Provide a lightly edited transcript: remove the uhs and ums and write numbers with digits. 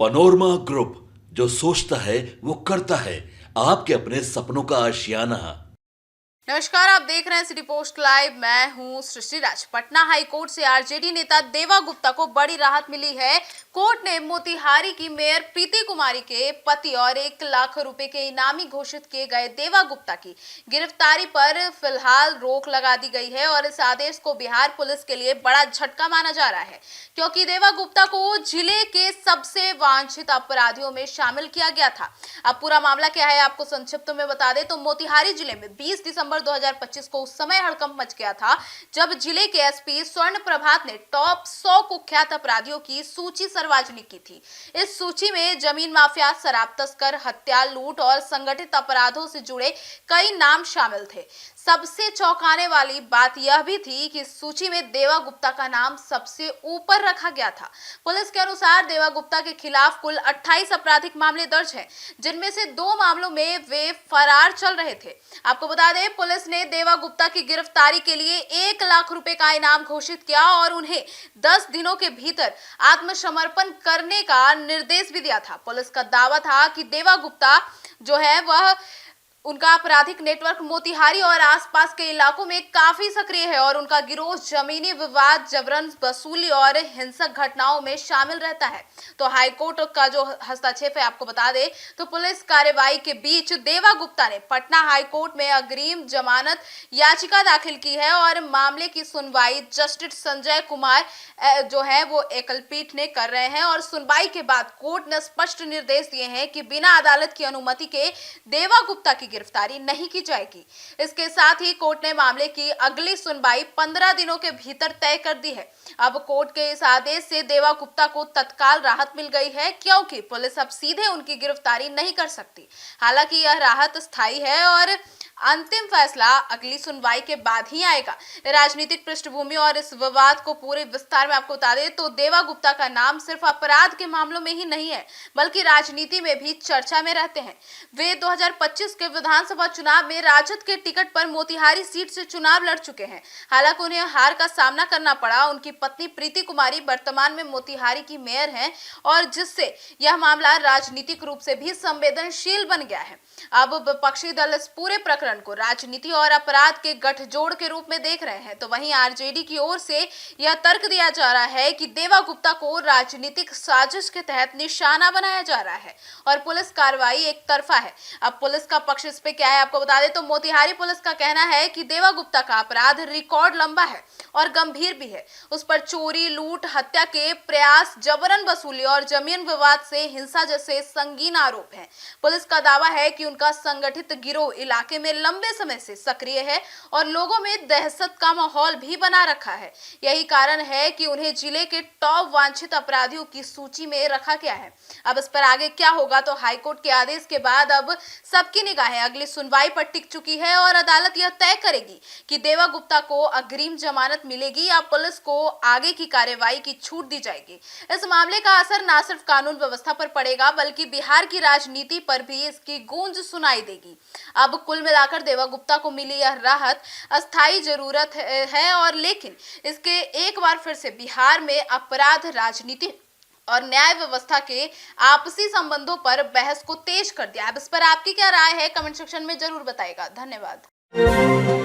Panorama group, जो सोचता है वो करता है। आपके अपने सपनों का आशियाना। नमस्कार, आप देख रहे हैं सिटी पोस्ट लाइव। मैं हूं सृष्टि राज। पटना हाई कोर्ट से आरजेडी नेता देवा गुप्ता को बड़ी राहत मिली है। कोर्ट ने मोतिहारी की मेयर प्रीति कुमारी के पति और 1 लाख रुपए के इनामी घोषित किए गए देवा गुप्ता की गिरफ्तारी पर फिलहाल रोक लगा दी गई है और इस आदेश को बिहार पुलिस के लिए बड़ा झटका माना जा रहा है, क्योंकि देवा गुप्ता को जिले के सबसे वांछित अपराधियों में शामिल किया गया था। अब पूरा मामला क्या है आपको संक्षिप्त में बता दें तो मोतिहारी जिले में 20 दिसंबर 2025 को उस समय हड़कंप मच गया था जब जिले के एसपी स्वर्ण प्रभात ने टॉप 100 कुख्यात अपराधियों की सूची सार्वजनिक की थी। इस सूची में जमीन माफिया, शराब तस्कर, हत्या, लूट और संगठित अपराधों से जुड़े कई नाम शामिल थे। सबसे चौंकाने वाली बात यह भी थी कि इस सूची में देवा गुप्ता का नाम सबसे ऊपर रखा गया था। पुलिस के अनुसार देवा गुप्ता के खिलाफ कुल 28 आपराधिक मामले दर्ज हैं, जिनमें से 2 मामलों में वे फरार चल रहे थे। आपको बता दें, पुलिस ने देवा गुप्ता की गिरफ्तारी के लिए 1 लाख रुपए का इनाम घोषित किया और उन्हें 10 दिनों के भीतर आत्मसमर्पण करने का निर्देश भी दिया था। पुलिस का दावा था कि देवा गुप्ता जो है वह उनका आपराधिक नेटवर्क मोतिहारी और आसपास के इलाकों में काफी सक्रिय है और उनका गिरोह जमीनी विवाद, जबरन वसूली और हिंसक घटनाओं में शामिल रहता है। तो हाईकोर्ट का जो हस्तक्षेप है आपको बता दें तो पुलिस कार्रवाई के बीच देवा गुप्ता ने पटना हाईकोर्ट में अग्रिम जमानत याचिका दाखिल की है और मामले की सुनवाई जस्टिस संजय कुमार जो है वो एकलपीठ ने कर रहे हैं और सुनवाई के बाद कोर्ट ने स्पष्ट निर्देश दिए हैं कि बिना अदालत की अनुमति के देवा गुप्ता की गिरफ्तारी नहीं की जाएगी। इसके साथ ही कोर्ट ने मामले की अगली सुनवाई 15 दिनों के भीतर तय कर दी है। अब कोर्ट के इस आदेश से देवा गुप्ता को तत्काल राहत मिल गई है, क्योंकि पुलिस अब सीधे उनकी गिरफ्तारी नहीं कर सकती। हालांकि यह राहत स्थायी है और अंतिम फैसला अगली सुनवाई के बाद ही आएगा। राजनीतिक पृष्ठभूमि और इस विवाद को पूरे विस्तार में आपको बता दें तो देवा गुप्ता का नाम सिर्फ अपराध के मामलों में ही नहीं है, बल्कि राजनीति में भी चर्चा में रहते हैं। वे 2025 के विधानसभा चुनाव में राजद के टिकट पर मोतिहारी सीट से चुनाव लड़ चुके हैं। हालांकि उन्हें हार का सामना करना पड़ा। उनकी पत्नी प्रीति कुमारी वर्तमान में मोतिहारी की मेयर हैं और जिससे यह मामला राजनीतिक रूप से भी संवेदनशील बन गया है। अब विपक्षी दल इस पूरे प्रकरण को राजनीति और अपराध के गठजोड़ के रूप में देख रहे हैं, तो वहीं आरजेडी की ओर से यह तर्क दिया जा रहा है कि देवा गुप्ता को राजनीतिक साजिश के तहत निशाना बनाया जा रहा है और पुलिस कार्रवाई एक तरफा है। अब पुलिस का पक्ष इस पे क्या है आपको बता दें तो मोतिहारी पुलिस का कहना है कि देवा गुप्ता का अपराध रिकॉर्ड लंबा है और गंभीर भी है। उस पर चोरी, लूट, हत्या के प्रयास, जबरन वसूली और जमीन विवाद से हिंसा जैसे संगीन आरोप हैं। पुलिस का दावा है कि उनका संगठित गिरोह इलाके में लंबे समय से सक्रिय है और लोगों में दहशत का माहौल भी बना रखा है। यही कारण है कि उन्हें जिले के टॉप वांछित अपराधियों की सूची में रखा गया है। अब इस पर आगे क्या होगा तो हाईकोर्ट के आदेश के बाद अब सबकी निगाहें अगली सुनवाई पर टिक चुकी है और अदालत यह तय करेगी कि देवा गुप्ता को अग्रिम जमानत मिलेगी या पुलिस को आगे की कार्रवाई की छूट दी जाएगी। इस मामले का असर न सिर्फ कानून व्यवस्था पर पड़ेगा बल्कि बिहार की राजनीति पर भी इसकी गूंज सुनाई देगी। अब कुल मिलाकर देवा गुप्ता को मिली यह राहत अस्थायी जरूरत है और लेकिन इसके एक बार फिर से बिहार में अपराध, राजनीति और न्याय व्यवस्था के आपसी संबंधों पर बहस को तेज कर दिया। अब इस पर आपकी क्या राय है कमेंट सेक्शन में जरूर बताइएगा। धन्यवाद।